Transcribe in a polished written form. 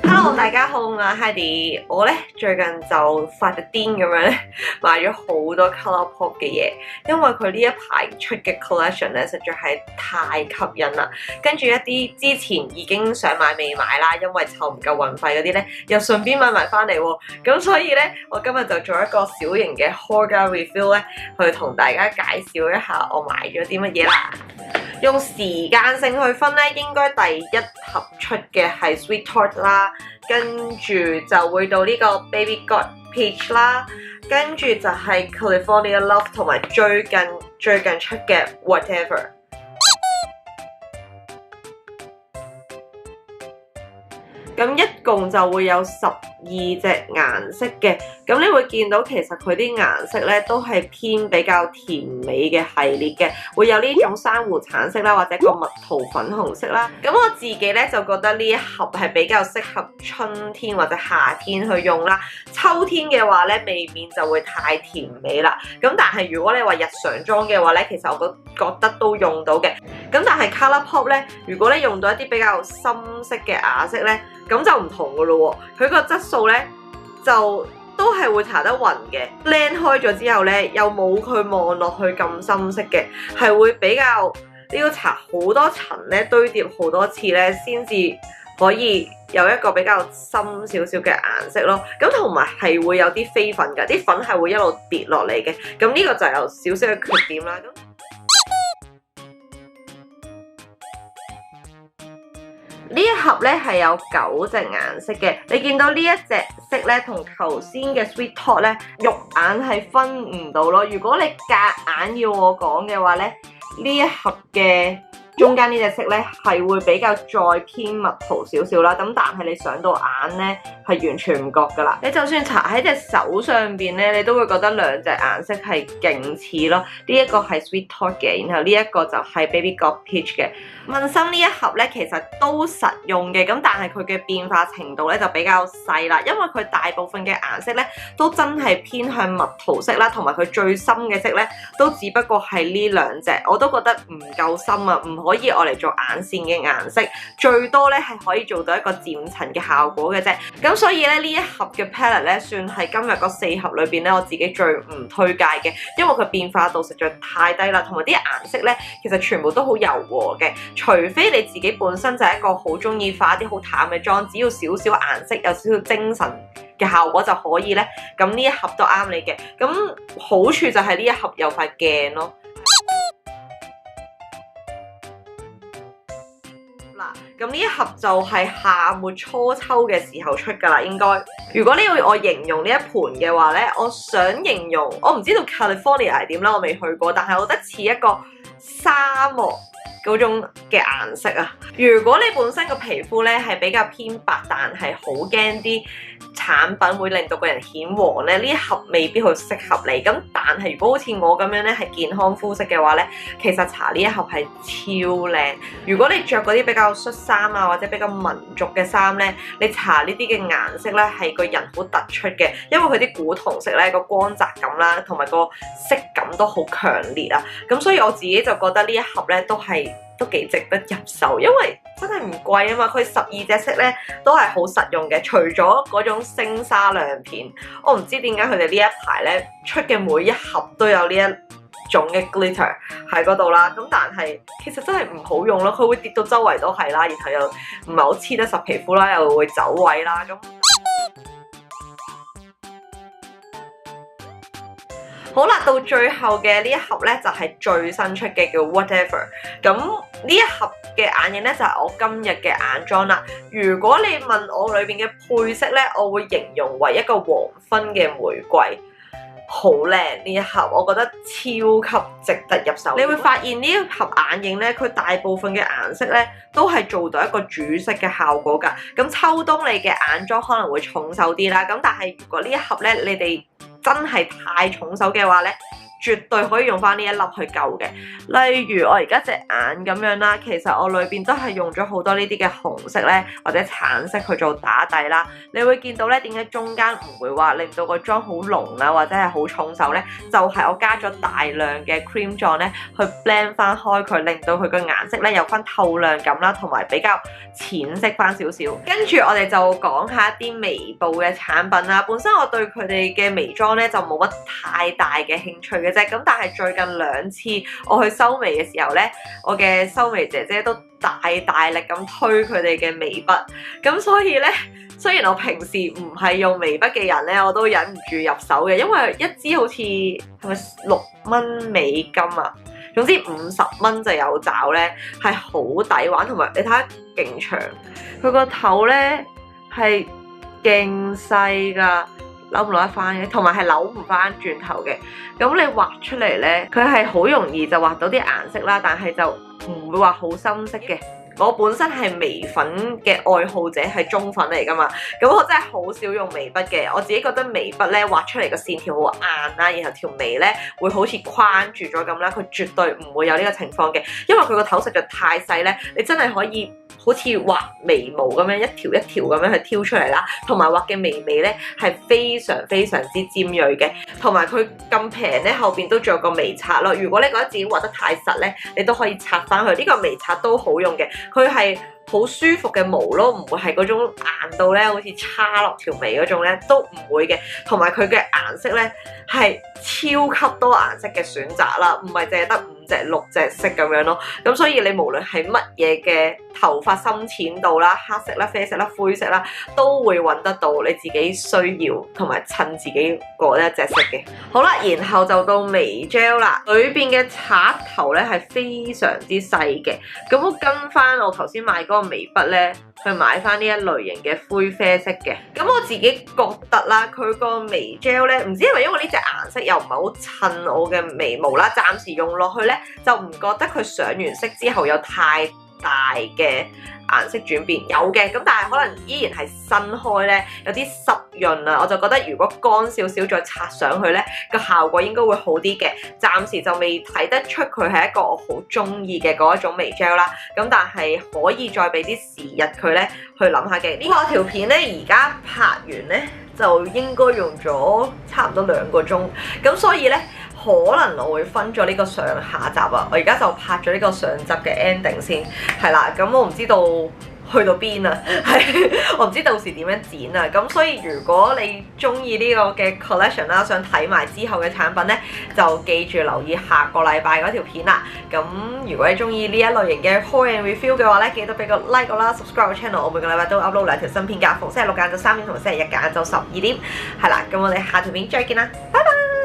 Hello， 大家好，我係 Hidee。我咧最近就發咗癲咁樣咧，買咗好多 Colourpop 嘅嘢，因為佢呢一排出嘅 collection 咧，實在係太吸引啦。跟住一啲之前已經想買未買啦，因為湊唔夠運費嗰啲咧，又順便買埋翻嚟喎。咁所以咧，我今日就做一個小型嘅 Colourpop Review 咧，去同大家介紹一下我買咗啲乜嘢啦。用時間性去分咧，應該第一盒出嘅係 Sweet Tart 啦，跟住就會到呢個 Baby Got Peach 啦，跟住就係 California Love 同埋最近出嘅 Whatever。咁一共就會有12隻顏色嘅，咁你會見到其實佢啲顏色咧都係偏比較甜美嘅系列嘅，會有呢種珊瑚橙色啦，或者個蜜桃粉紅色啦。咁我自己咧就覺得呢一盒係比較適合春天或者夏天去用啦，秋天嘅話咧未免就會太甜美啦。咁但係如果你話日常裝嘅話咧，其實我覺得都用到嘅。咁但係 Colourpop 咧，如果你用到一啲比較深色嘅顏色咧，咁就唔同噶咯喎，佢個質素咧就都係會搽得勻嘅，blend開咗之後咧又冇佢望落去咁深色嘅，係會比較你要搽好多層咧，堆疊好多次咧，先至可以有一個比較深少少嘅顏色咯。咁同埋係會有啲飛粉㗎，啲粉係會一路跌落嚟嘅。咁呢個就有少少嘅缺點啦。呢一盒咧係有9隻顏色嘅，你見到呢一隻色咧同頭先嘅 Sweet Tart 咧肉眼係分唔到咯。如果你夾硬要我講嘅話咧，呢一盒嘅中間呢隻色咧係會比較再偏蜜桃少少啦，咁但係你上到眼咧係完全唔覺噶啦。你就算搽喺隻手上邊咧，你都會覺得兩隻顏色係勁似咯。呢一個係 Sweet Tart 嘅，然後呢一個就係 Baby Got Peach 嘅。問心呢一盒咧其實都實用嘅，咁但係佢嘅變化程度咧就比較細啦，因為佢大部分嘅顏色咧都真係偏向蜜桃色啦，同埋佢最深嘅色咧都只不過係呢兩隻，我都覺得唔夠深啊，唔可以攞嚟做眼線嘅顏色，最多咧係可以做到一個漸層嘅效果嘅啫。咁所以咧呢一盒嘅 palette 咧算係今日嗰4盒裏邊咧我自己最唔推介嘅，因為佢變化度實在太低啦，同埋啲顏色咧其實全部都好柔和嘅。除非你自己本身就係一個好中意化啲好淡嘅妝，只要少少顏色有少少精神嘅效果就可以咧，咁呢一盒都啱你嘅。咁好處就係呢一盒有塊鏡咯。嗱，咁呢一盒就係夏末初秋嘅時候出㗎啦，應該。如果你要我形容呢一盤嘅話咧，我想形容，我唔知道 California 係點啦，我未去過，但係我覺得似一個沙漠嗰種嘅顏色啊！如果你本身個皮膚咧係比較偏白，但係好驚啲產品會令到個人顯黃咧，呢一盒未必好適合你。咁但係如果好似我咁樣咧係健康膚色嘅話咧，其實搽呢一盒係超靚。如果你着嗰啲比較恤衫啊或者比較民族嘅衫咧，你搽呢啲嘅顏色咧係個人好突出嘅，因為佢啲古銅色咧個光澤感啦同埋個色感都好強烈啊！咁所以我自己就覺得呢一盒咧都幾值得入手，因為真係唔貴啊嘛。佢12隻色咧都係好實用嘅，除咗嗰種星沙亮片，我唔知點解佢哋呢一排咧出嘅每一盒都有呢一種嘅 glitter 喺嗰度啦。咁但係其實真係唔好用咯，佢會跌到周圍都係啦，然後又唔係好黐得實皮膚啦，又會走位啦咁。好啦，到最後嘅呢一盒咧就係最新出嘅叫 Whatever。咁呢一盒嘅眼影咧就係我今日嘅眼妝啦。如果你問我裏邊嘅配色咧，我會形容為一個黃昏嘅玫瑰，好靚呢一盒，我覺得超級值得入手。你會發現呢一盒眼影咧，佢大部分嘅顏色咧都係做到一個主色嘅效果㗎。咁秋冬你嘅眼妝可能會重手啲啦，咁但係如果呢一盒咧你哋真係太重手嘅話咧，絕對可以用翻呢一粒去救嘅。例如我而家隻眼咁樣啦，其實我裏邊都係用咗好多呢啲嘅紅色咧或者橙色去做打底啦。你會見到咧點解中間唔會話令到個妝好濃啊或者係好重手咧？就係我加咗大量嘅 cream 狀咧去 blend 翻開佢，令到佢個顏色咧有翻透亮感啦，同埋比較淺色翻少少。跟住我哋就講下一啲眉部嘅產品啦。本身我對佢哋嘅眉妝咧就冇乜太大嘅興趣嘅啫。咁但係最近2次我去修眉嘅時候咧，我嘅修眉姐姐都大力咁推佢哋嘅眉筆。咁所以咧，雖然我平時唔係用眉筆嘅人咧，我都忍唔住入手嘅，因為一支好似係咪6蚊美金啊？總之50蚊就有找咧，係好抵玩，同埋你睇下勁長，佢個頭咧係勁細㗎，扭唔扭得翻嘅，同埋係扭唔翻轉頭嘅。咁你畫出嚟咧，佢係好容易就畫到啲顏色啦，但係就唔會話好深色嘅。我本身係眉粉嘅愛好者，係中粉嚟㗎嘛，咁我真係好少用眉筆嘅。我自己覺得眉筆咧畫出嚟個線條好硬啦，然後條眉咧會好似框住咗咁啦，佢絕對唔會有呢個情況嘅，因為佢個頭實在太細咧，你真係可以好似畫眉毛咁樣一條一條咁樣去挑出嚟啦，同埋畫嘅眉尾咧係非常之尖鋭嘅，同埋佢咁平咧後邊都仲有個眉刷咯。如果你覺得自己畫得太實咧，你都可以刷翻去，呢個眉刷都好用嘅。佢係好舒服嘅毛咯，唔會係嗰種硬到咧好似叉落條眉嗰種咧，都唔會嘅。同埋佢嘅顏色咧係超級多顏色嘅選擇啦，唔係淨係得5隻6隻色咁樣咯。咁所以你無論係乜嘢嘅頭髮深淺度啦、黑色啦、啡色啦、灰色啦，都會揾得到你自己需要同埋襯自己嗰一隻色嘅。好啦，然後就到眉 gel 啦，裏邊嘅刷頭咧係非常之細嘅。咁我跟翻我頭先買嗰個眉筆咧，去買翻呢一類型嘅灰啡色嘅。咁我自己覺得啦，佢個眉 gel 咧，唔知係咪因為呢隻顏色又唔係好襯我嘅眉毛啦，暫時用落去咧就唔覺得佢上完色之後有太大嘅顏色轉變，有嘅，咁但係可能依然係新開咧，有啲濕潤啊，我就覺得如果乾少少再擦上去咧，個效果應該會好啲嘅。暫時就未睇得出佢係一個我好中意嘅嗰一種眉 gel 啦，咁但係可以再俾啲時日佢咧去諗下嘅。呢個條片咧而家拍完咧就應該用咗差唔多2個鐘，咁所以咧可能我會分咗呢個上下集啊。我而家就拍咗呢個上集嘅 ending 先，係啦，咁我唔知道去到邊啊，係我唔知到時點樣剪啊。咁所以如果你中意呢個嘅 collection 啦，想睇埋之後嘅產品咧，就記住留意下個禮拜嗰條片啦。咁如果你中意呢一類型嘅 haul and review 嘅話咧，記得俾個 like 我啦 ，subscribe 個 channel。我每個禮拜都 upload 2條新片㗎，逢星期六晏晝3點同星期日晏晝12點。係啦，咁我哋下條片再見啦，拜拜。